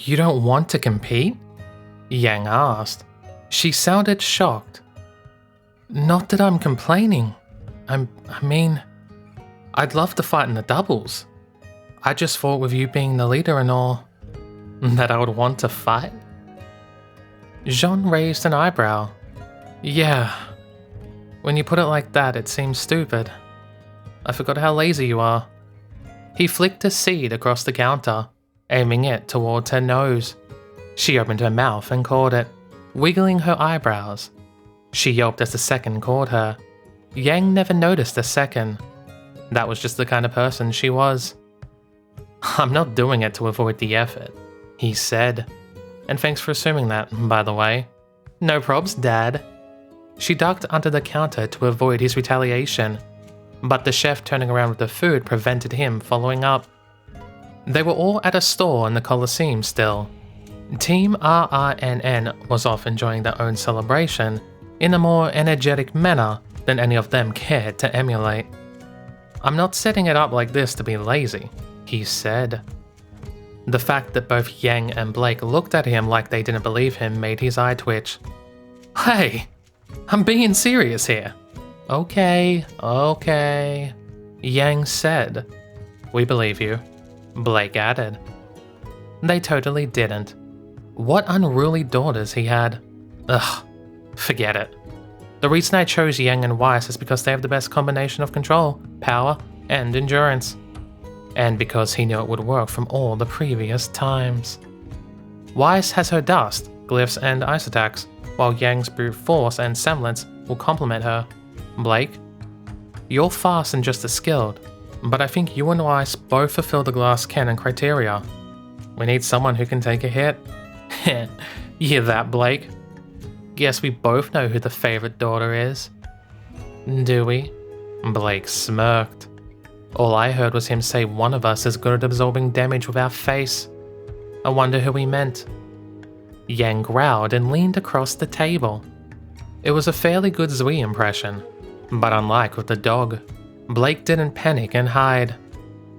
You don't want to compete? Yang asked. She sounded shocked. Not that I'm complaining. I mean, I'd love to fight in the doubles. I just thought with you being the leader and all, that I would want to fight? Jean raised an eyebrow. Yeah. When you put it like that, it seems stupid. I forgot how lazy you are. He flicked a seed across the counter, aiming it towards her nose. She opened her mouth and caught it, wiggling her eyebrows. She yelped as the second caught her. Yang never noticed the second. That was just the kind of person she was. I'm not doing it to avoid the effort, he said. And thanks for assuming that, by the way. No probs, Dad. She ducked under the counter to avoid his retaliation, but the chef turning around with the food prevented him following up. They were all at a store in the Colosseum still. Team RRNN was off enjoying their own celebration in a more energetic manner than any of them cared to emulate. I'm not setting it up like this to be lazy, he said. The fact that both Yang and Blake looked at him like they didn't believe him made his eye twitch. Hey, I'm being serious here. Okay. Yang said. We believe you, Blake added. They totally didn't. What unruly daughters he had. Ugh, forget it. The reason I chose Yang and Weiss is because they have the best combination of control, power, and endurance. And because he knew it would work from all the previous times. Weiss has her dust, glyphs, and ice attacks, while Yang's brute force and semblance will complement her. Blake, you're fast and just as skilled, but I think you and Weiss both fulfill the glass cannon criteria. We need someone who can take a hit. You hear that, Blake? Guess we both know who the favorite daughter is. Do we? Blake smirked. All I heard was him say one of us is good at absorbing damage with our face. I wonder who he meant. Yang growled and leaned across the table. It was a fairly good Zui impression, but unlike with the dog, Blake didn't panic and hide.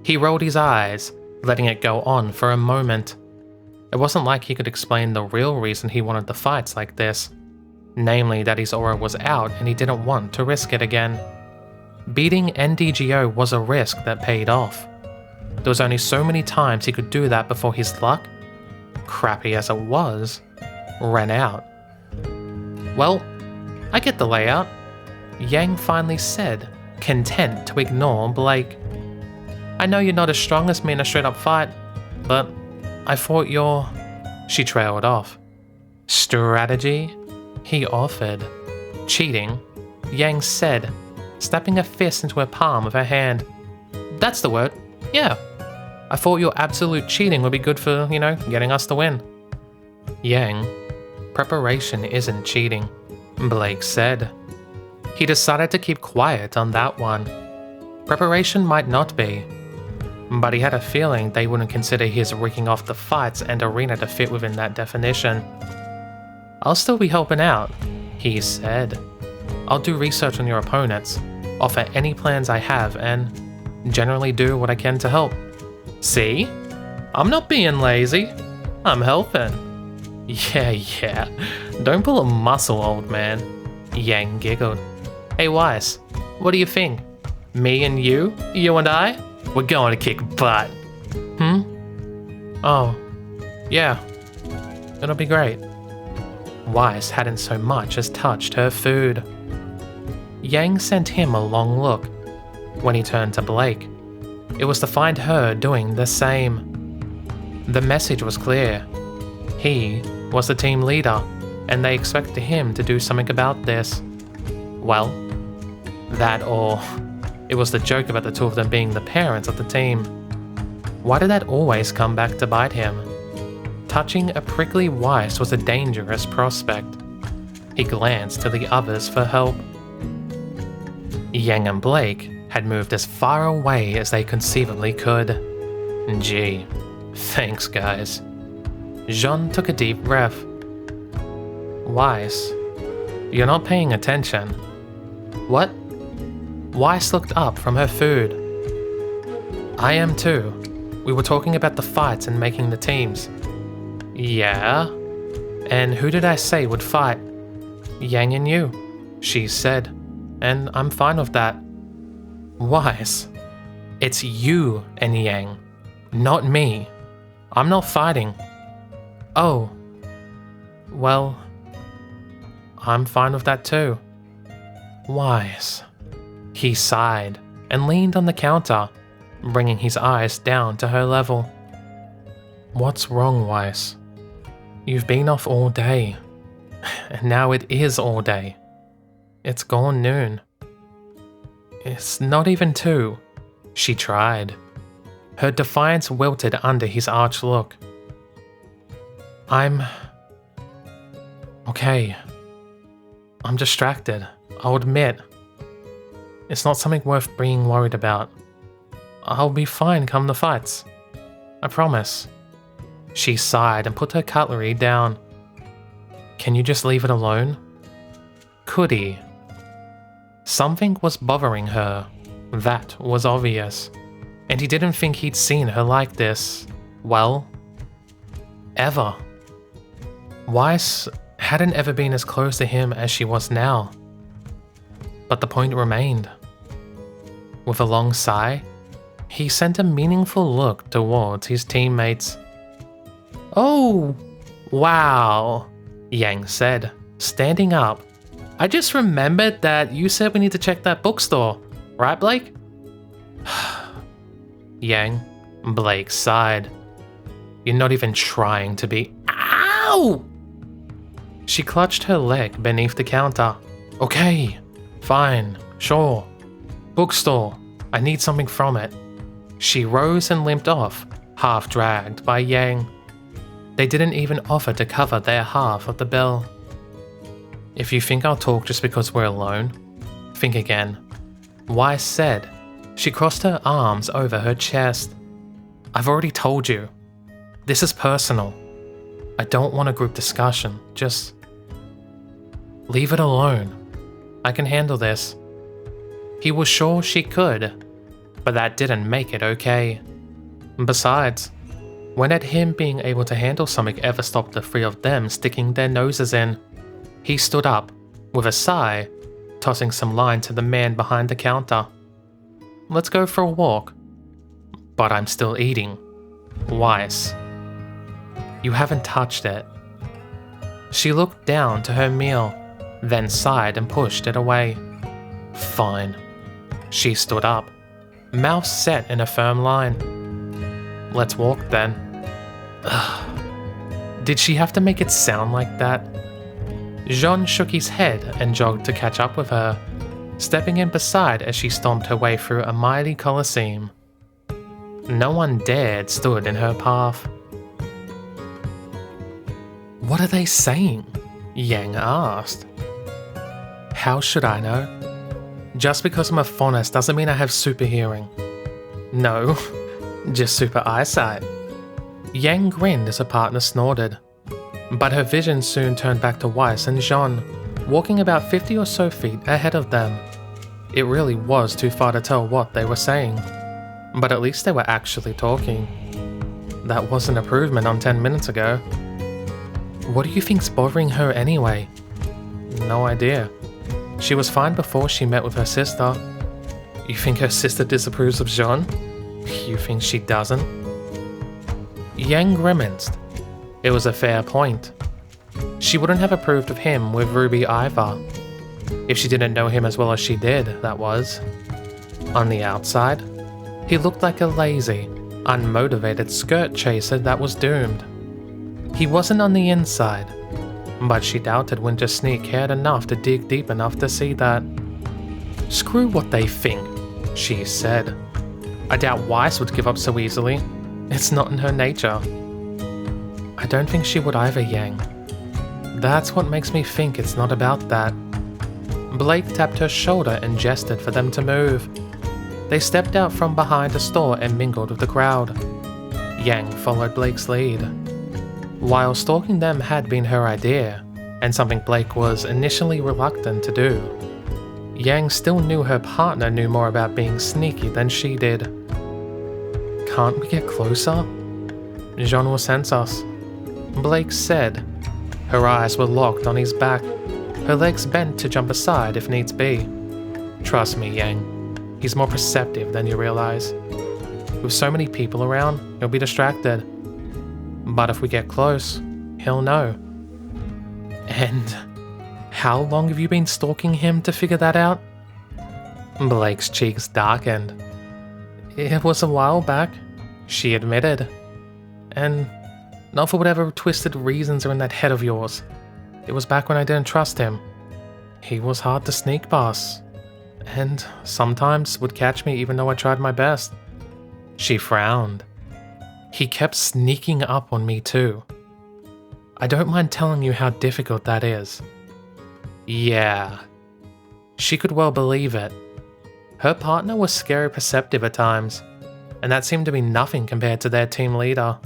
He rolled his eyes, letting it go on for a moment. It wasn't like he could explain the real reason he wanted the fights like this, namely that his aura was out and he didn't want to risk it again. Beating NDGO was a risk that paid off. There was only so many times he could do that before his luck, crappy as it was, ran out. Well, I get the layout, Yang finally said, content to ignore Blake. I know you're not as strong as me in a straight-up fight, but I thought your... She trailed off. Strategy? He offered. Cheating? Yang said, snapping a fist into her palm of her hand. That's the word. Yeah. I thought your absolute cheating would be good for, getting us to win. Yang, preparation isn't cheating, Blake said. He decided to keep quiet on that one. Preparation might not be, but he had a feeling they wouldn't consider his rigging off the fights and arena to fit within that definition. I'll still be helping out, he said. I'll do research on your opponents, offer any plans I have, and generally do what I can to help. See? I'm not being lazy. I'm helping. Yeah. Don't pull a muscle, old man. Yang giggled. Hey Weiss, what do you think? Me and you? You and I? We're going to kick butt. Oh, yeah. It'll be great. Weiss hadn't so much as touched her food. Yang sent him a long look. When he turned to Blake, it was to find her doing the same. The message was clear. He was the team leader, and they expected him to do something about this. Well, that or it was the joke about the two of them being the parents of the team. Why did that always come back to bite him? Touching a prickly Weiss was a dangerous prospect. He glanced to the others for help. Yang and Blake had moved as far away as they conceivably could. Gee, thanks guys. Jean took a deep breath. Weiss, you're not paying attention. What? Weiss looked up from her food. I am too. We were talking about the fights and making the teams. Yeah? And who did I say would fight? Yang and you, she said, and I'm fine with that. Wise, it's you and Yang, not me. I'm not fighting. Oh, well, I'm fine with that too. Wise. He sighed and leaned on the counter, bringing his eyes down to her level. What's wrong, Wise? You've been off all day, and now it is all day. It's gone noon. It's not even 2. She tried. Her defiance wilted under his arch look. I'm... okay. I'm distracted, I'll admit. It's not something worth being worried about. I'll be fine come the fights. I promise. She sighed and put her cutlery down. Can you just leave it alone? Could he? Something was bothering her. That was obvious. And he didn't think he'd seen her like this. Well, ever. Weiss hadn't ever been as close to him as she was now. But the point remained. With a long sigh, he sent a meaningful look towards his teammates. Oh, wow, Yang said, standing up. I just remembered that you said we need to check that bookstore, right, Blake? Yang, Blake sighed. You're not even trying to be. Ow! She clutched her leg beneath the counter. Okay, fine, sure. Bookstore, I need something from it. She rose and limped off, half dragged by Yang. They didn't even offer to cover their half of the bill. If you think I'll talk just because we're alone, think again. Weiss said. She crossed her arms over her chest. I've already told you. This is personal. I don't want a group discussion, just... leave it alone. I can handle this. He was sure she could, but that didn't make it okay. Besides, when had him being able to handle something ever stopped the 3 of them sticking their noses in? He stood up, with a sigh, tossing some line to the man behind the counter. Let's go for a walk. But I'm still eating. Weiss. You haven't touched it. She looked down to her meal, then sighed and pushed it away. Fine. She stood up, mouth set in a firm line. Let's walk then. Ugh. Did she have to make it sound like that? Jean shook his head and jogged to catch up with her, stepping in beside as she stomped her way through a mighty coliseum. No one dared stood in her path. What are they saying? Yang asked. How should I know? Just because I'm a faunus doesn't mean I have super hearing. No, just super eyesight. Yang grinned as her partner snorted. But her vision soon turned back to Weiss and Jean, walking about 50 or so feet ahead of them. It really was too far to tell what they were saying, but at least they were actually talking. That was an improvement on 10 minutes ago. What do you think's bothering her anyway? No idea. She was fine before she met with her sister. You think her sister disapproves of Jean? You think she doesn't? Yang grimaced. It was a fair point. She wouldn't have approved of him with Ruby either. If she didn't know him as well as she did, that was. On the outside, he looked like a lazy, unmotivated skirt chaser that was doomed. He wasn't on the inside, but she doubted Winter Sneak cared enough to dig deep enough to see that. Screw what they think, she said. I doubt Weiss would give up so easily. It's not in her nature. I don't think she would either, Yang. That's what makes me think it's not about that. Blake tapped her shoulder and gestured for them to move. They stepped out from behind a store and mingled with the crowd. Yang followed Blake's lead. While stalking them had been her idea, and something Blake was initially reluctant to do, Yang still knew her partner knew more about being sneaky than she did. Can't we get closer? Jean will sense us. Blake said. Her eyes were locked on his back, her legs bent to jump aside if needs be. Trust me, Yang, he's more perceptive than you realize. With so many people around, he'll be distracted. But if we get close, he'll know. And how long have you been stalking him to figure that out? Blake's cheeks darkened. It was a while back, she admitted. And not for whatever twisted reasons are in that head of yours. It was back when I didn't trust him. He was hard to sneak past, and sometimes would catch me even though I tried my best. She frowned. He kept sneaking up on me too. I don't mind telling you how difficult that is. Yeah. She could well believe it. Her partner was scary perceptive at times, and that seemed to be nothing compared to their team leader.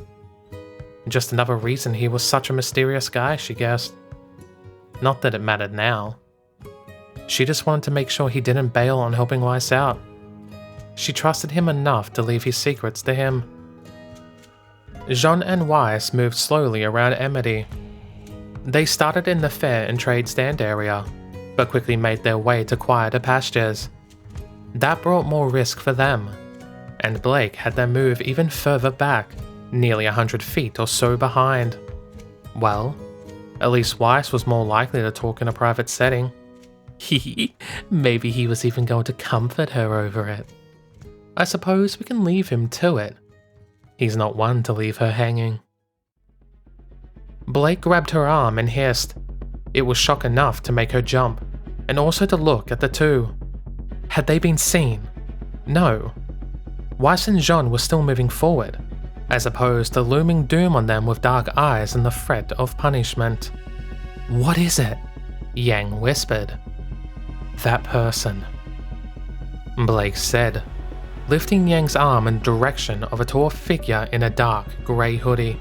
Just another reason he was such a mysterious guy, she guessed. Not that it mattered now. She just wanted to make sure he didn't bail on helping Weiss out. She trusted him enough to leave his secrets to him. Jean and Weiss moved slowly around Amity. They started in the fair and trade stand area, but quickly made their way to quieter pastures. That brought more risk for them, and Blake had them move even further back, nearly 100 feet or so behind. Well, at least Weiss was more likely to talk in a private setting. Maybe he was even going to comfort her over it. I suppose we can leave him to it. He's not one to leave her hanging. Blake grabbed her arm and hissed. It was shock enough to make her jump, and also to look at the two. Had they been seen? No. Weiss and Jean were still moving forward, as opposed to looming doom on them with dark eyes and the threat of punishment. What is it? Yang whispered. That person. Blake said, lifting Yang's arm in the direction of a tall figure in a dark grey hoodie.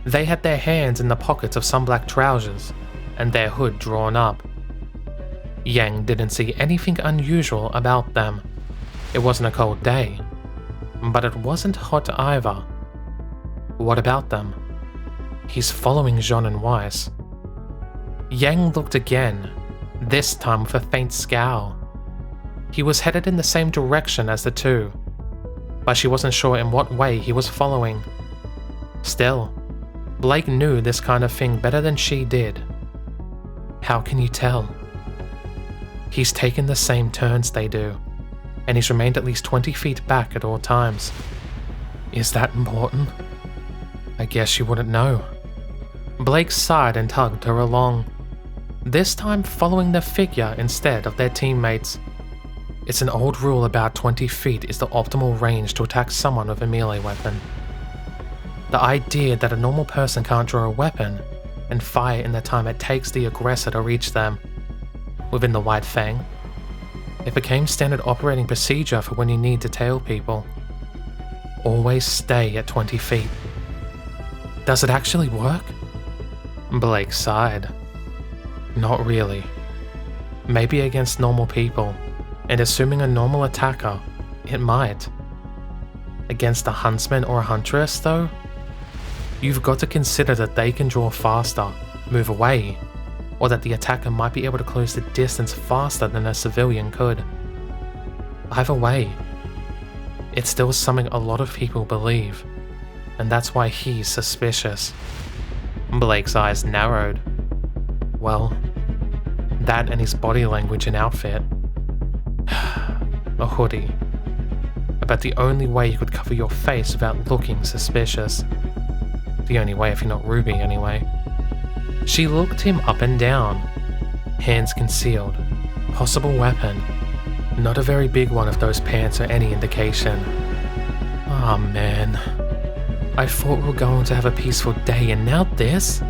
They had their hands in the pockets of some black trousers, and their hood drawn up. Yang didn't see anything unusual about them. It wasn't a cold day, but it wasn't hot either. What about them? He's following Jean and Weiss. Yang looked again, this time with a faint scowl. He was headed in the same direction as the two, but she wasn't sure in what way he was following. Still, Blake knew this kind of thing better than she did. How can you tell? He's taken the same turns they do, and he's remained at least 20 feet back at all times. Is that important? I guess you wouldn't know. Blake sighed and tugged her along, this time following the figure instead of their teammates. It's an old rule about 20 feet is the optimal range to attack someone with a melee weapon. The idea that a normal person can't draw a weapon and fire in the time it takes the aggressor to reach them. Within the White Fang, it became standard operating procedure for when you need to tail people. Always stay at 20 feet. Does it actually work? Blake sighed. Not really. Maybe against normal people, and assuming a normal attacker, it might. Against a huntsman or a huntress, though? You've got to consider that they can draw faster, move away, or that the attacker might be able to close the distance faster than a civilian could. Either way, it's still something a lot of people believe, and that's why he's suspicious. Blake's eyes narrowed. Well, that and his body language and outfit. A hoodie. About the only way you could cover your face without looking suspicious. The only way if you're not Ruby, anyway. She looked him up and down. Hands concealed. Possible weapon. Not a very big one if those pants are any indication. Oh man. I thought we were going to have a peaceful day, and now this?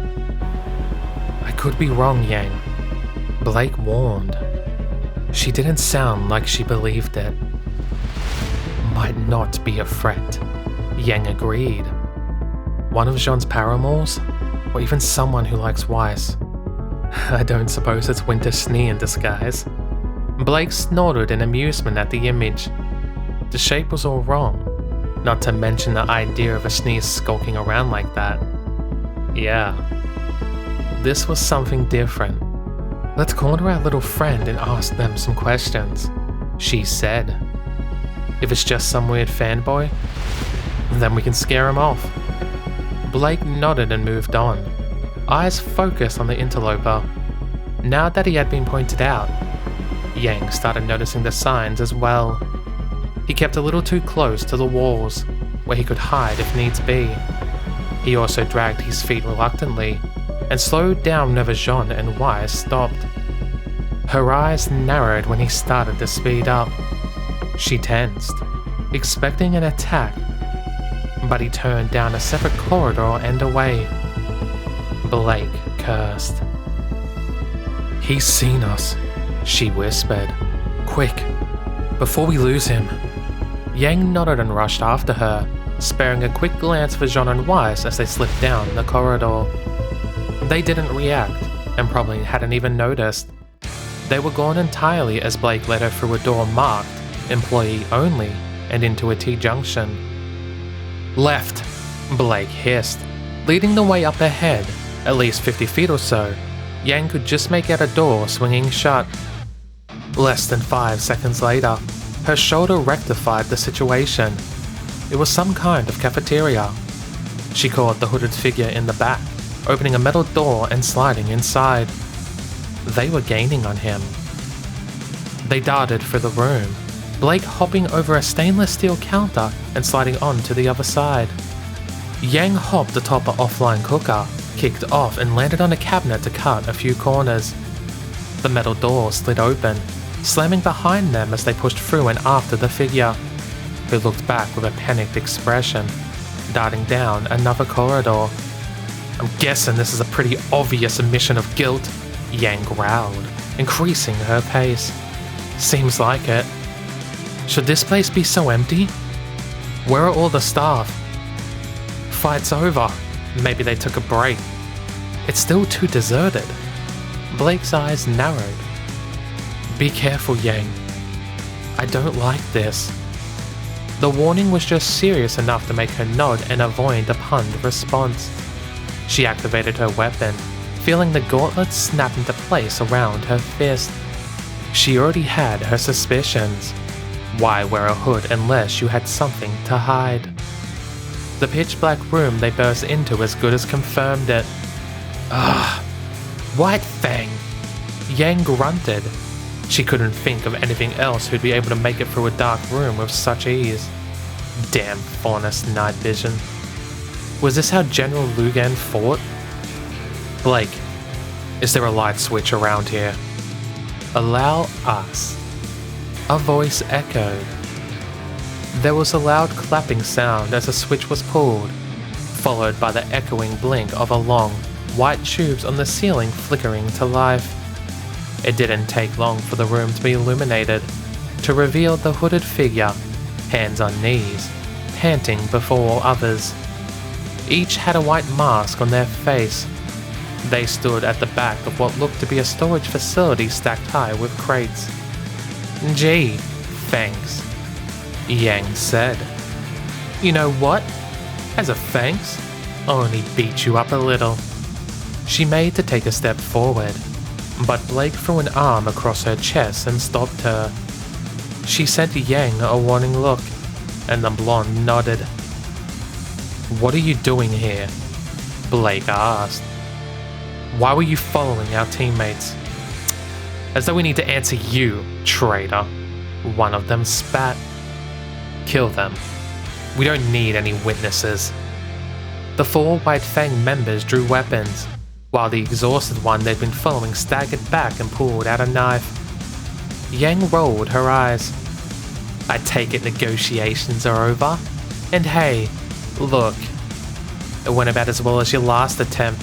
I could be wrong, Yang. Blake warned. She didn't sound like she believed it. Might not be a threat, Yang agreed. One of Jean's paramours? Or even someone who likes Weiss? I don't suppose it's Winter Snee in disguise. Blake snorted in amusement at the image. The shape was all wrong, not to mention the idea of a Snee skulking around like that. Yeah. This was something different. Let's call to our little friend and ask them some questions, she said. If it's just some weird fanboy, then we can scare him off. Blake nodded and moved on, eyes focused on the interloper. Now that he had been pointed out, Yang started noticing the signs as well. He kept a little too close to the walls, where he could hide if needs be. He also dragged his feet reluctantly, and slowed down whenever Jean and Wise stopped. Her eyes narrowed when he started to speed up. She tensed, expecting an attack, but he turned down a separate corridor and away. Blake cursed. "He's seen us," she whispered. "Quick, before we lose him." Yang nodded and rushed after her, sparing a quick glance for Jean and Wise as they slipped down the corridor. They didn't react, and probably hadn't even noticed. They were gone entirely as Blake led her through a door marked "Employee Only" and into a T-junction. "Left," Blake hissed, leading the way up ahead, at least 50 feet or so. Yang could just make out a door swinging shut. Less than 5 seconds later, her shoulder rectified the situation. It was some kind of cafeteria. She caught the hooded figure in the back, opening a metal door and sliding inside. They were gaining on him. They darted through the room, Blake hopping over a stainless steel counter and sliding on to the other side. Yang hopped atop an offline cooker, kicked off and landed on a cabinet to cut a few corners. The metal door slid open, slamming behind them as they pushed through and after the figure, who looked back with a panicked expression, darting down another corridor. "I'm guessing this is a pretty obvious admission of guilt," Yang growled, increasing her pace. "Seems like it. Should this place be so empty? Where are all the staff? Fight's over. Maybe they took a break. It's still too deserted." Blake's eyes narrowed. "Be careful, Yang. I don't like this." The warning was just serious enough to make her nod and avoid a punned response. She activated her weapon, feeling the gauntlet snap into place around her fist. She already had her suspicions. Why wear a hood unless you had something to hide? The pitch-black room they burst into as good as confirmed it. "Ugh, White Fang!" Yang grunted. She couldn't think of anything else who'd be able to make it through a dark room with such ease. Damn Faunus night vision. Was this how General Lugan fought? "Blake, is there a light switch around here?" "Allow us." A voice echoed. There was a loud clapping sound as a switch was pulled, followed by the echoing blink of a long, white tubes on the ceiling flickering to life. It didn't take long for the room to be illuminated, to reveal the hooded figure, hands on knees, panting before others. Each had a white mask on their face. They stood at the back of what looked to be a storage facility stacked high with crates. "Gee, thanks," Yang said. "You know what? As a thanks, I'll only beat you up a little." She made to take a step forward, but Blake threw an arm across her chest and stopped her. She sent Yang a warning look, and the blonde nodded. "What are you doing here?" Blake asked. "Why were you following our teammates?" "As though we need to answer you, traitor," one of them spat. "Kill them. We don't need any witnesses." The 4 White Fang members drew weapons, while the exhausted one they'd been following staggered back and pulled out a knife. Yang rolled her eyes. "I take it negotiations are over? And hey, look, it went about as well as your last attempt.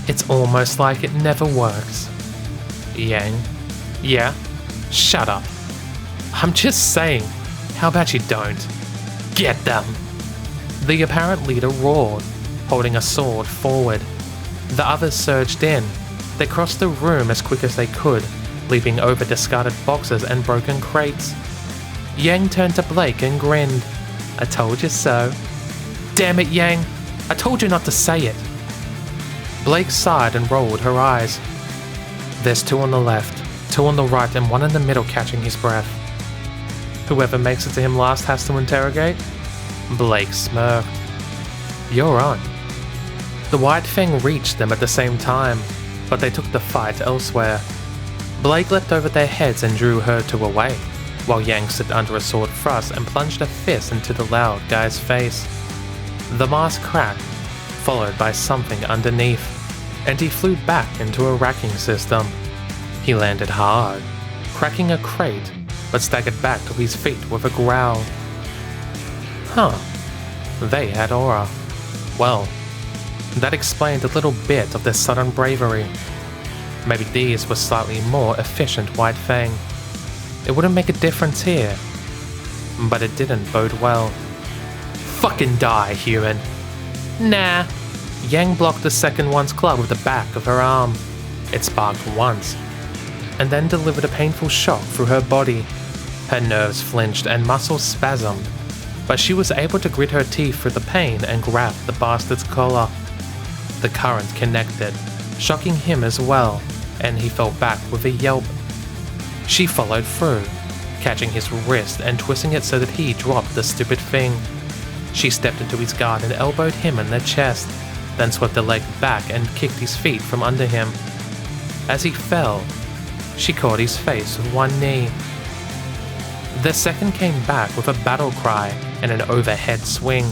It's almost like it never works." Yang, "Yeah? Shut up. I'm just saying, how about you don't? Get them!" The apparent leader roared, holding a sword forward. The others surged in. They crossed the room as quick as they could, leaping over discarded boxes and broken crates. Yang turned to Blake and grinned. "I told you so." "Damn it, Yang! I told you not to say it." Blake sighed and rolled her eyes. There's 2 on the left, 2 on the right, and 1 in the middle catching his breath. Whoever makes it to him last has to interrogate? Blake smirked. You're on. The White Fang reached them at the same time, but they took the fight elsewhere. Blake leapt over their heads and drew her 2 away, while Yang slipped under a sword thrust and plunged a fist into the loud guy's face. The mask cracked, followed by something underneath, and he flew back into a racking system. He landed hard, cracking a crate, but staggered back to his feet with a growl. Huh. They had aura. Well, that explained a little bit of their sudden bravery. Maybe these were slightly more efficient White Fang. It wouldn't make a difference here, but it didn't bode well. Fucking die, human. Nah. Yang blocked the second one's club with the back of her arm. It sparked once, and then delivered a painful shock through her body. Her nerves flinched and muscles spasmed, but she was able to grit her teeth through the pain and grab the bastard's collar. The current connected, shocking him as well, and he fell back with a yelp. She followed through, catching his wrist and twisting it so that he dropped the stupid thing. She stepped into his guard and elbowed him in the chest, then swept the leg back and kicked his feet from under him. As he fell, she caught his face with one knee. The second came back with a battle cry and an overhead swing.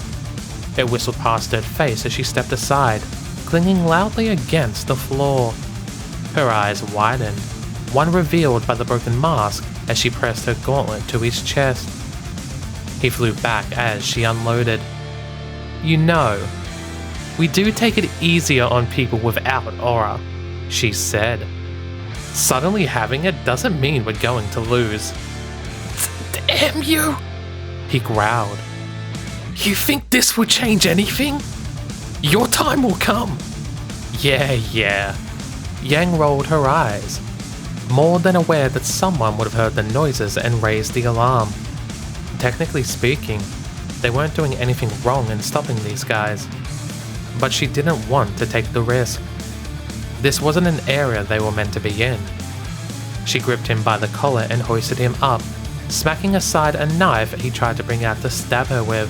It whistled past her face as she stepped aside, clinging loudly against the floor. Her eyes widened, one revealed by the broken mask as she pressed her gauntlet to his chest. He flew back as she unloaded. You know, we do take it easier on people without aura, she said. Suddenly having it doesn't mean we're going to lose. Damn you, he growled. You think this will change anything? Your time will come. Yeah. Yang rolled her eyes, more than aware that someone would have heard the noises and raised the alarm. Technically speaking, they weren't doing anything wrong in stopping these guys, but she didn't want to take the risk. This wasn't an area they were meant to be in. She gripped him by the collar and hoisted him up, smacking aside a knife he tried to bring out to stab her with.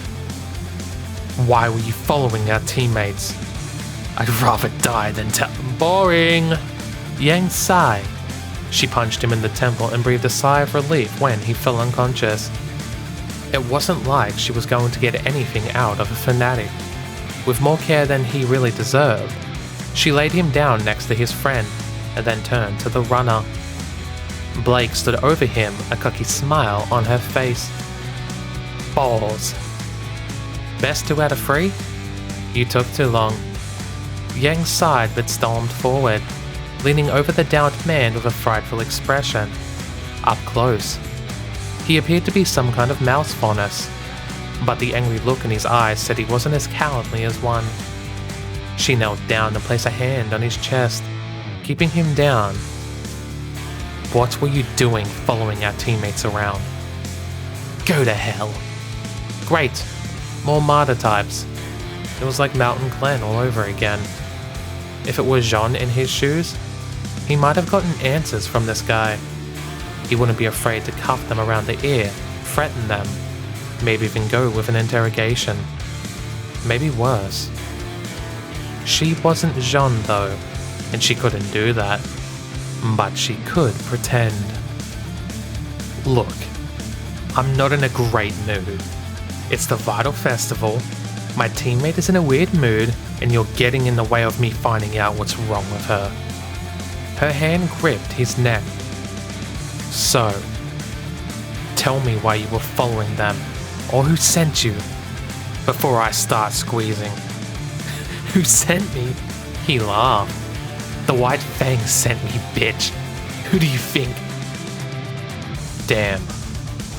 Why were you following our teammates? I'd rather die than tell them. Boring! Yang sighed. She punched him in the temple and breathed a sigh of relief when he fell unconscious. It wasn't like she was going to get anything out of a fanatic. With more care than he really deserved, she laid him down next to his friend and then turned to the runner. Blake stood over him, a cocky smile on her face. Balls. Best 2 out of 3? You took too long. Yang sighed but stormed forward, leaning over the downed man with a frightful expression. Up close, he appeared to be some kind of mouse faunus, but the angry look in his eyes said he wasn't as cowardly as one. She knelt down and placed a hand on his chest, keeping him down. What were you doing following our teammates around? Go to hell. Great. More martyr types. It was like Mountain Glen all over again. If it were Jean in his shoes, he might have gotten answers from this guy. He wouldn't be afraid to cuff them around the ear, threaten them, maybe even go with an interrogation. Maybe worse. She wasn't Jean though, and she couldn't do that. But she could pretend. Look, I'm not in a great mood. It's the Vital Festival, my teammate is in a weird mood, and you're getting in the way of me finding out what's wrong with her. Her hand gripped his neck. So, tell me why you were following them, or who sent you, before I start squeezing. Who sent me? He laughed. The White Fang sent me, bitch. Who do you think? Damn,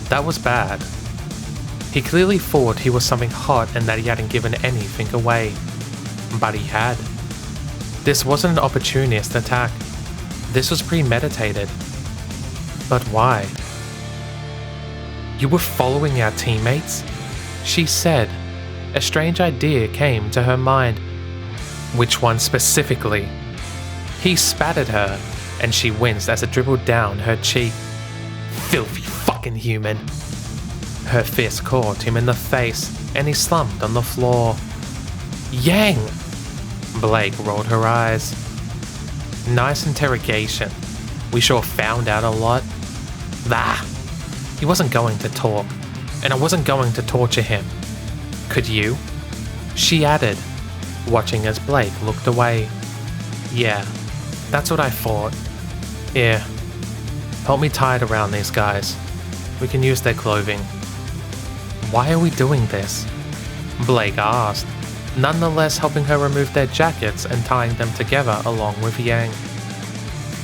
that was bad. He clearly thought he was something hot and that he hadn't given anything away. But he had. This wasn't an opportunist attack. This was premeditated. But why? You were following our teammates? She said. A strange idea came to her mind. Which one specifically? He spat at her, and she winced as it dribbled down her cheek. Filthy fucking human. Her fist caught him in the face, and he slumped on the floor. Yang! Blake rolled her eyes. Nice interrogation. We sure found out a lot. Ah! He wasn't going to talk, and I wasn't going to torture him. Could you? She added, watching as Blake looked away. Yeah, that's what I thought. Here, help me tie it around these guys. We can use their clothing. Why are we doing this? Blake asked, nonetheless helping her remove their jackets and tying them together along with Yang.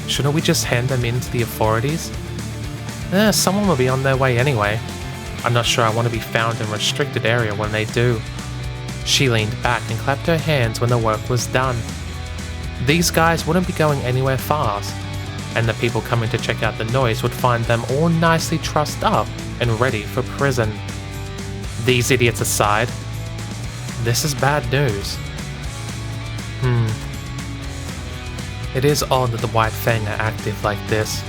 Shouldn't we just hand them in to the authorities? Someone will be on their way anyway. I'm not sure I want to be found in a restricted area when they do. She leaned back and clapped her hands when the work was done. These guys wouldn't be going anywhere fast, and the people coming to check out the noise would find them all nicely trussed up and ready for prison. These idiots aside, this is bad news. It is odd that the White Fang are active like this.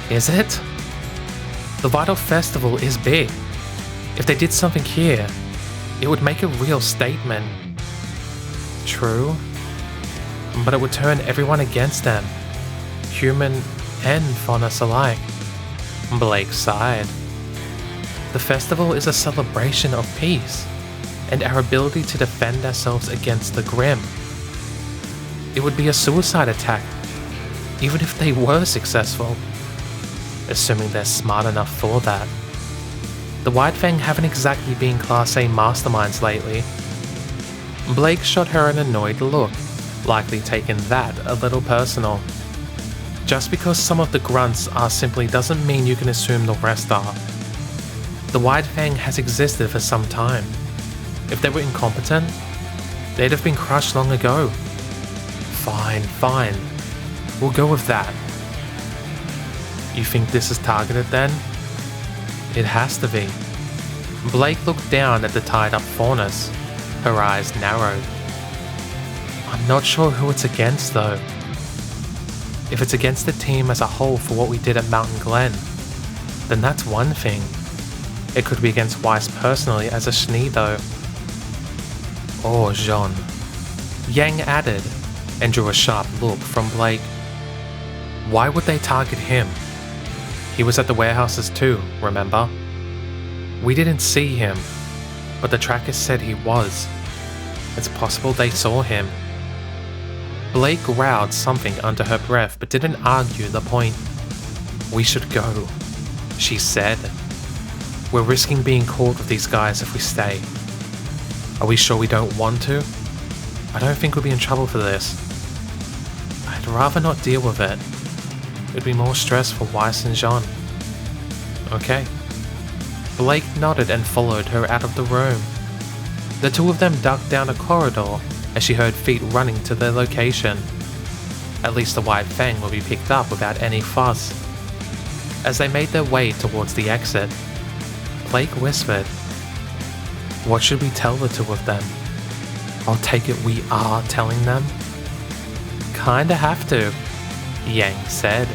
Is it? The Vital Festival is big. If they did something here, it would make a real statement. True, but it would turn everyone against them, human and faunus alike. Blake sighed. The festival is a celebration of peace and our ability to defend ourselves against the grim. It would be a suicide attack, even if they were successful, assuming they're smart enough for that. The White Fang haven't exactly been Class A masterminds lately. Blake shot her an annoyed look, likely taking that a little personal. Just because some of the grunts are simply doesn't mean you can assume the rest are. The White Fang has existed for some time. If they were incompetent, they'd have been crushed long ago. Fine. We'll go with that. You think this is targeted then? It has to be. Blake looked down at the tied-up faunus. Her eyes narrowed. I'm not sure who it's against though. If it's against the team as a whole for what we did at Mountain Glen, then that's one thing. It could be against Weiss personally as a Schnee though. Or Jean. Yang added, and drew a sharp look from Blake. Why would they target him? He was at the warehouses too, remember? We didn't see him, but the trackers said he was. It's possible they saw him. Blake growled something under her breath but didn't argue the point. We should go, she said. We're risking being caught with these guys if we stay. Are we sure we don't want to? I don't think we'll be in trouble for this. I'd rather not deal with it. It'd be more stress for Weiss and Jean. Okay. Blake nodded and followed her out of the room. The two of them ducked down a corridor as she heard feet running to their location. At least the White Fang will be picked up without any fuss. As they made their way towards the exit, Blake whispered, What should we tell the two of them? I'll take it we are telling them? Kinda have to, Yang said.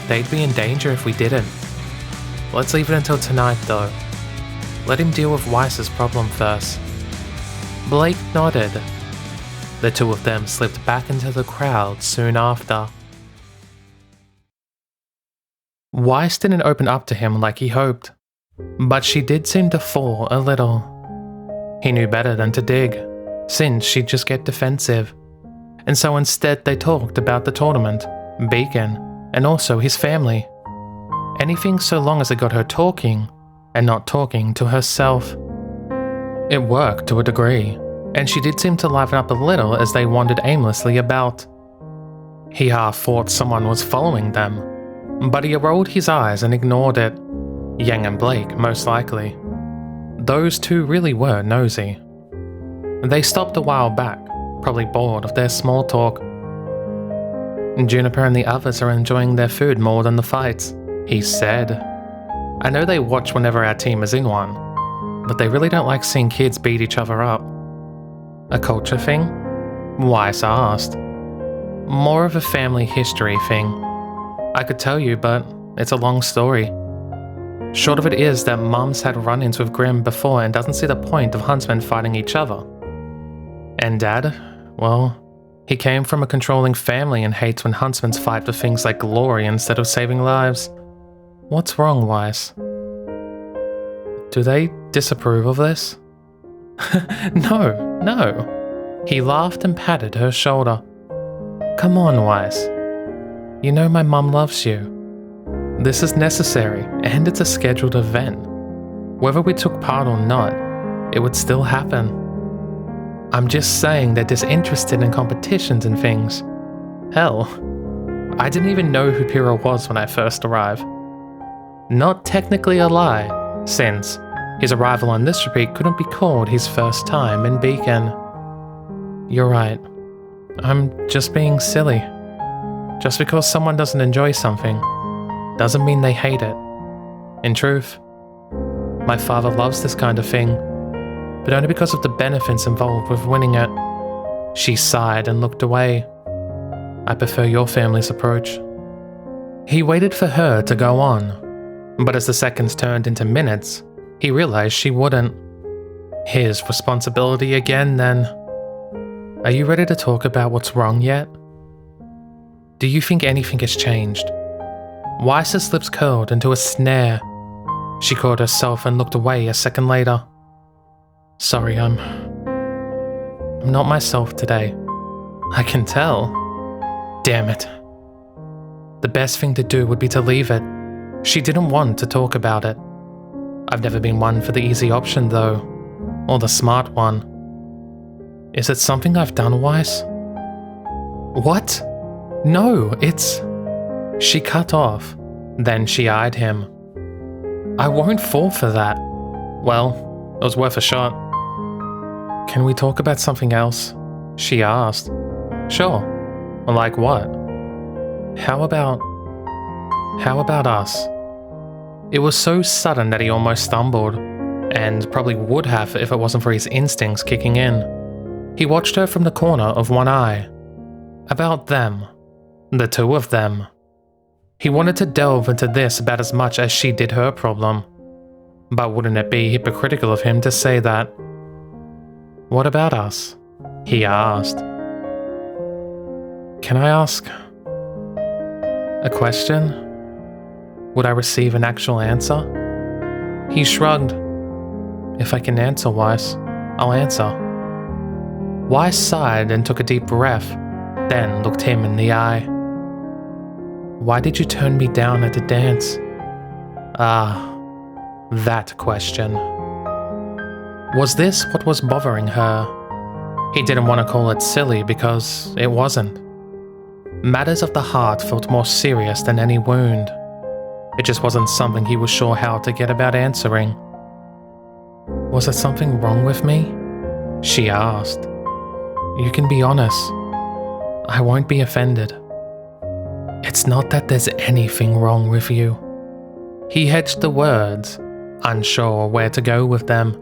They'd be in danger if we didn't. Let's leave it until tonight though. Let him deal with Weiss's problem first. Blake nodded. The two of them slipped back into the crowd soon after. Weiss didn't open up to him like he hoped, but she did seem to fall a little. He knew better than to dig, since she'd just get defensive. And so instead they talked about the tournament, Beacon, and also his family. Anything so long as it got her talking, and not talking to herself. It worked to a degree, and she did seem to liven up a little as they wandered aimlessly about. He half thought someone was following them, but he rolled his eyes and ignored it. Yang and Blake, most likely. Those two really were nosy. They stopped a while back, probably bored of their small talk. Juniper and the others are enjoying their food more than the fights, he said. I know they watch whenever our team is in one, but they really don't like seeing kids beat each other up. A culture thing? Weiss asked. More of a family history thing. I could tell you, but it's a long story. Short of it is that Mum's had run-ins with Grimm before and doesn't see the point of huntsmen fighting each other. And Dad, well, he came from a controlling family and hates when huntsmen fight for things like glory instead of saving lives. What's wrong, Weiss? Do they disapprove of this? No. He laughed and patted her shoulder. Come on, Weiss. You know my mum loves you. This is necessary, and it's a scheduled event. Whether we took part or not, it would still happen. I'm just saying they're disinterested in competitions and things. Hell, I didn't even know who Pyrrha was when I first arrived. Not technically a lie, since his arrival on this repeat couldn't be called his first time in Beacon. You're right. I'm just being silly. Just because someone doesn't enjoy something doesn't mean they hate it. In truth, my father loves this kind of thing, but only because of the benefits involved with winning it. She sighed and looked away. I prefer your family's approach. He waited for her to go on, but as the seconds turned into minutes, he realized she wouldn't. His responsibility again, then. Are you ready to talk about what's wrong yet? Do you think anything has changed? Weiss's lips curled into a snare. She caught herself and looked away a second later. Sorry, I'm not myself today. I can tell. Damn it. The best thing to do would be to leave it. She didn't want to talk about it. I've never been one for the easy option though, or the smart one. Is it something I've done, Weiss? What? No, it's... She cut off, then she eyed him. I won't fall for that. Well, it was worth a shot. Can we talk about something else? She asked. Sure. Like what? How about us? It was so sudden that he almost stumbled, and probably would have if it wasn't for his instincts kicking in. He watched her from the corner of one eye. About them. The two of them. He wanted to delve into this about as much as she did her problem. But wouldn't it be hypocritical of him to say that? What about us? He asked. Can I ask a question? Would I receive an actual answer? He shrugged. If I can answer, Weiss, I'll answer. Weiss sighed and took a deep breath, then looked him in the eye. Why did you turn me down at the dance? That question. Was this what was bothering her? He didn't want to call it silly because it wasn't. Matters of the heart felt more serious than any wound. It just wasn't something he was sure how to get about answering. Was there something wrong with me? She asked. You can be honest. I won't be offended. It's not that there's anything wrong with you. He hedged the words, unsure where to go with them.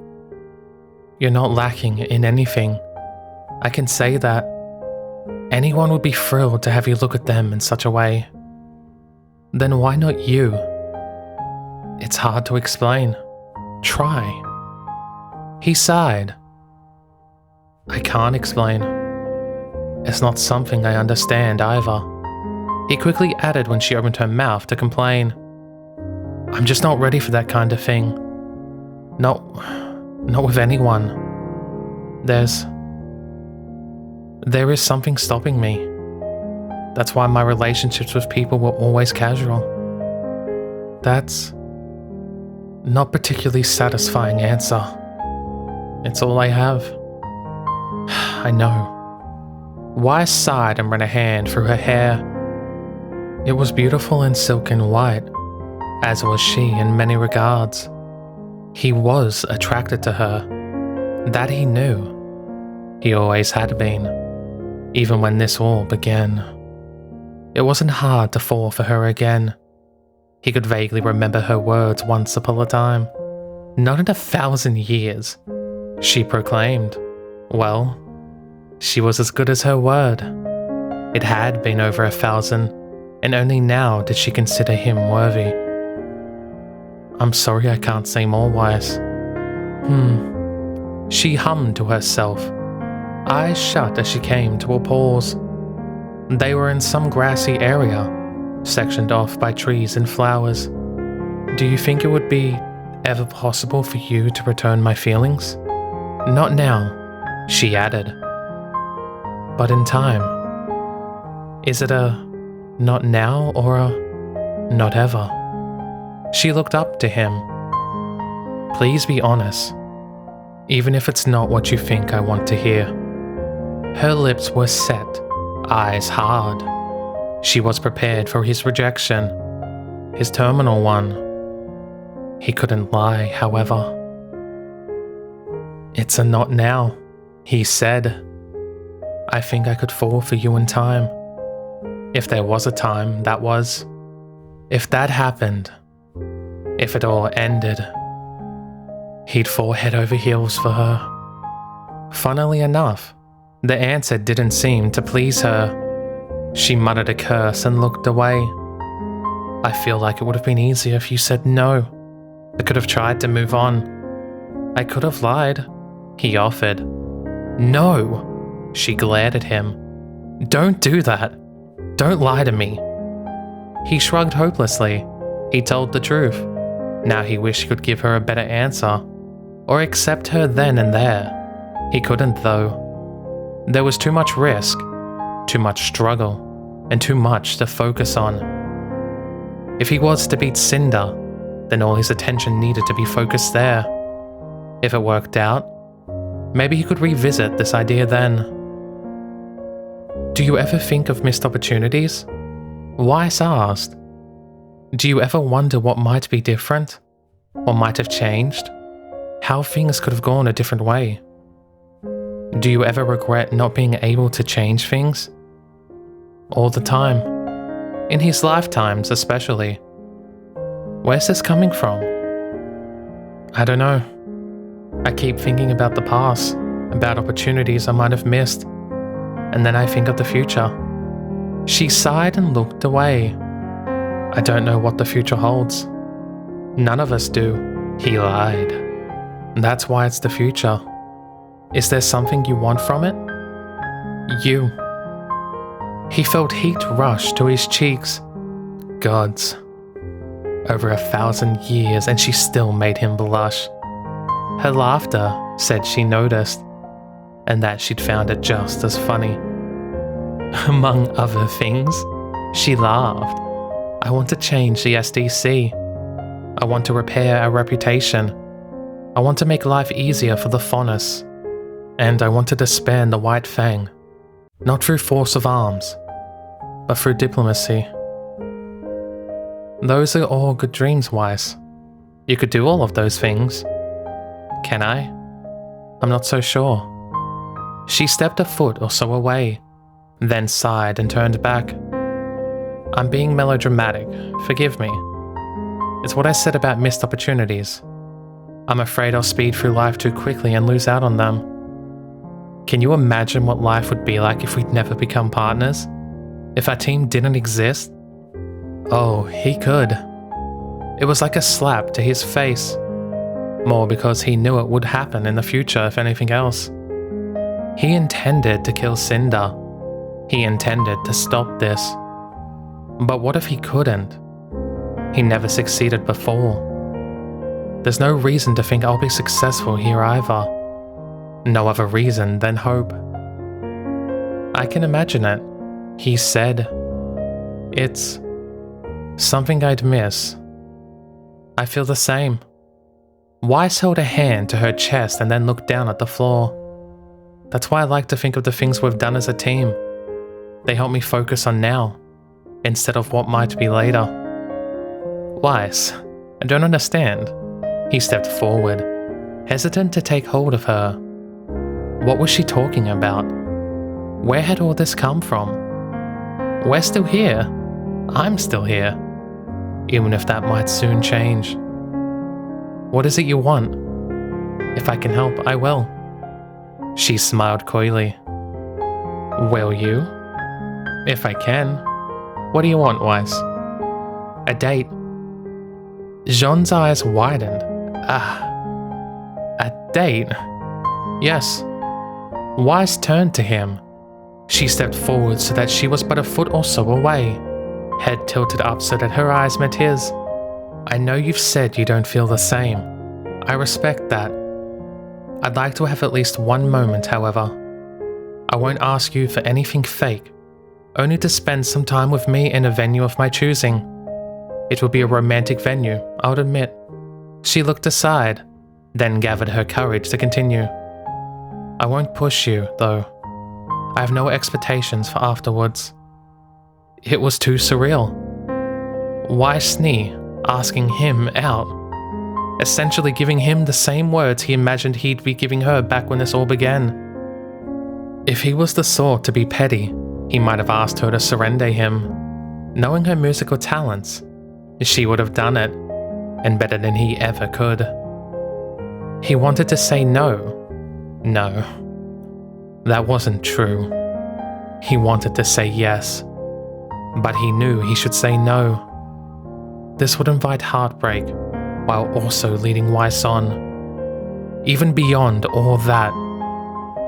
You're not lacking in anything. I can say that. Anyone would be thrilled to have you look at them in such a way. Then why not you? It's hard to explain. Try. He sighed. I can't explain. It's not something I understand either. He quickly added when she opened her mouth to complain. I'm just not ready for that kind of thing. Not with anyone. There is something stopping me. That's why my relationships with people were always casual. That's not particularly satisfying answer. It's all I have. I know. Weiss sighed and ran a hand through her hair. It was beautiful and silken white, as was she in many regards. He was attracted to her. That he knew. He always had been, even when this all began. It wasn't hard to fall for her again. He could vaguely remember her words once upon a time. Not in 1,000 years, she proclaimed. Well, She was as good as her word. It had been over 1,000, and only now did she consider him worthy. I'm sorry I can't say more, Weiss. She hummed to herself, eyes shut as she came to a pause. They were in some grassy area, sectioned off by trees and flowers. Do you think it would be ever possible for you to return my feelings? Not now, she added. But in time. Is it a not now or a not ever? She looked up to him. Please be honest, even if it's not what you think I want to hear. Her lips were set, eyes hard. She was prepared for his rejection, his terminal one. He couldn't lie, however. It's a not now, he said. I think I could fall for you in time. If there was a time, that was. If that happened, if it all ended, he'd fall head over heels for her. Funnily enough, the answer didn't seem to please her. She muttered a curse and looked away. I feel like it would have been easier if you said no. I could have tried to move on. I could have lied, he offered. No, she glared at him. Don't do that. Don't lie to me. He shrugged hopelessly. He told the truth. Now he wished he could give her a better answer, or accept her then and there. He couldn't though. There was too much risk, too much struggle, and too much to focus on. If he was to beat Cinder, then all his attention needed to be focused there. If it worked out, maybe he could revisit this idea then. Do you ever think of missed opportunities? Weiss asked. Do you ever wonder what might be different? What might have changed? How things could have gone a different way? Do you ever regret not being able to change things? All the time. In his lifetimes especially. Where's this coming from? I don't know. I keep thinking about the past, about opportunities I might have missed, and then I think of the future. She sighed and looked away. I don't know what the future holds. None of us do, he lied. That's why it's the future. Is there something you want from it? You. He felt heat rush to his cheeks. Gods. Over 1,000 years and she still made him blush. Her laughter said she noticed, and that she'd found it just as funny. Among other things, she laughed. I want to change the SDC. I want to repair our reputation. I want to make life easier for the Faunus. And I want to disband the White Fang. Not through force of arms, but through diplomacy. Those are all good dreams, Weiss. You could do all of those things. Can I? I'm not so sure. She stepped a foot or so away, then sighed and turned back. I'm being melodramatic, forgive me. It's what I said about missed opportunities. I'm afraid I'll speed through life too quickly and lose out on them. Can you imagine what life would be like if we'd never become partners? If our team didn't exist? Oh, he could. It was like a slap to his face. More because he knew it would happen in the future if anything else. He intended to kill Cinder. He intended to stop this. But what if he couldn't? He never succeeded before. There's no reason to think I'll be successful here either. No other reason than hope. I can imagine it, he said. It's something I'd miss. I feel the same. Weiss held a hand to her chest and then looked down at the floor. That's why I like to think of the things we've done as a team. They help me focus on now, instead of what might be later. Weiss, I don't understand. He stepped forward, hesitant to take hold of her. What was she talking about? Where had all this come from? We're still here. I'm still here. Even if that might soon change. What is it you want? If I can help, I will. She smiled coyly. Will you? If I can. What do you want, Weiss? A date. Jean's eyes widened. A date? Yes. Weiss turned to him. She stepped forward so that she was but a foot or so away, head tilted up so that her eyes met his. I know you've said you don't feel the same. I respect that. I'd like to have at least one moment, however. I won't ask you for anything fake, only to spend some time with me in a venue of my choosing. It will be a romantic venue, I'll admit. She looked aside, then gathered her courage to continue. I won't push you, though. I have no expectations for afterwards. It was too surreal. Why Snee asking him out? Essentially giving him the same words he imagined he'd be giving her back when this all began. If he was the sort to be petty, he might have asked her to surrender him. Knowing her musical talents, she would have done it, and better than he ever could. He wanted to say no. No. That wasn't true. He wanted to say yes, but he knew he should say no. This would invite heartbreak, while also leading Weiss on. Even beyond all that,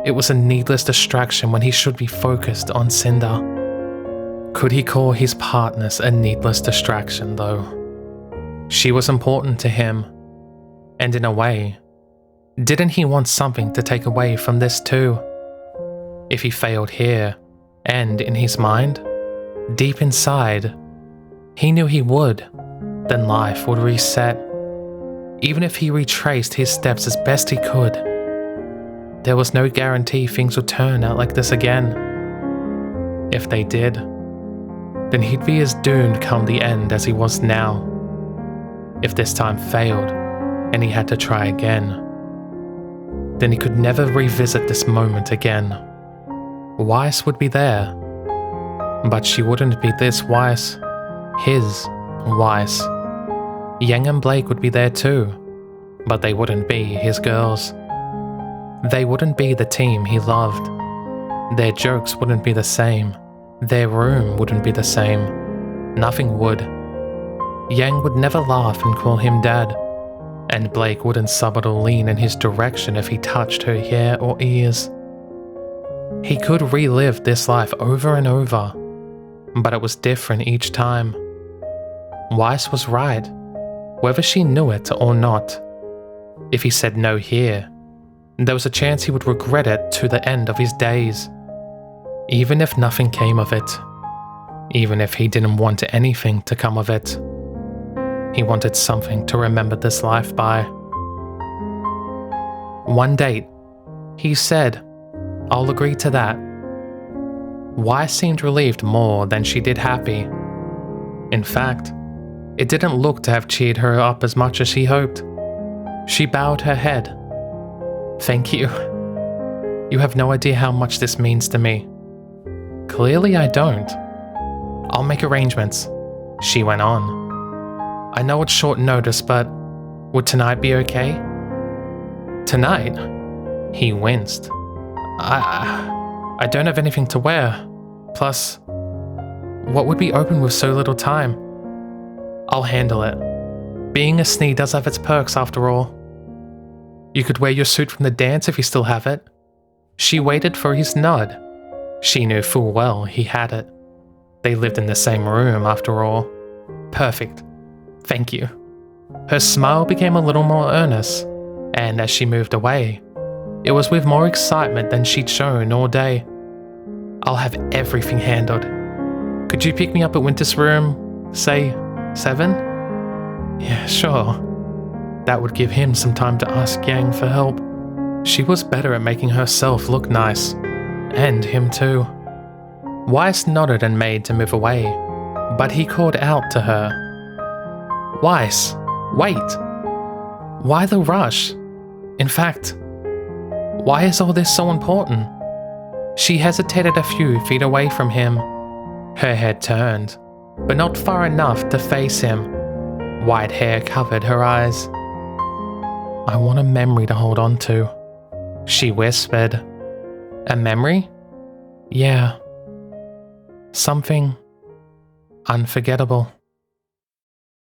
it was a needless distraction when he should be focused on Cinder. Could he call his partners a needless distraction, though? She was important to him, and in a way, didn't he want something to take away from this too? If he failed here, and in his mind, deep inside, he knew he would, then life would reset. Even if he retraced his steps as best he could, there was no guarantee things would turn out like this again. If they did, then he'd be as doomed come the end as he was now. If this time failed, and he had to try again, then he could never revisit this moment again. Weiss would be there, but she wouldn't be this Weiss, his Weiss. Yang and Blake would be there too, but they wouldn't be his girls. They wouldn't be the team he loved. Their jokes wouldn't be the same. Their room wouldn't be the same. Nothing would. Yang would never laugh and call him dad, and Blake wouldn't subtle lean in his direction if he touched her hair or ears. He could relive this life over and over, but it was different each time. Weiss was right, whether she knew it or not. If he said no here, there was a chance he would regret it to the end of his days. Even if nothing came of it. Even if he didn't want anything to come of it. He wanted something to remember this life by. One date, he said, I'll agree to that. Weiss seemed relieved more than she did happy. In fact, it didn't look to have cheered her up as much as she hoped. She bowed her head. Thank you. You have no idea how much this means to me. Clearly I don't. I'll make arrangements, she went on. I know it's short notice, but would tonight be okay? Tonight? He winced. I don't have anything to wear. Plus, what would be open with so little time? I'll handle it. Being a Snee does have its perks after all. You could wear your suit from the dance if you still have it. She waited for his nod. She knew full well he had it. They lived in the same room after all. Perfect. Thank you. Her smile became a little more earnest, and as she moved away, it was with more excitement than she'd shown all day. I'll have everything handled. Could you pick me up at Winter's room, say, 7? Yeah, sure. That would give him some time to ask Yang for help. She was better at making herself look nice. And him too. Weiss nodded and made to move away, but he called out to her. Weiss, wait! Why the rush? In fact, why is all this so important? She hesitated a few feet away from him. Her head turned, but not far enough to face him. White hair covered her eyes. I want a memory to hold on to, she whispered. A memory? Yeah. Something unforgettable.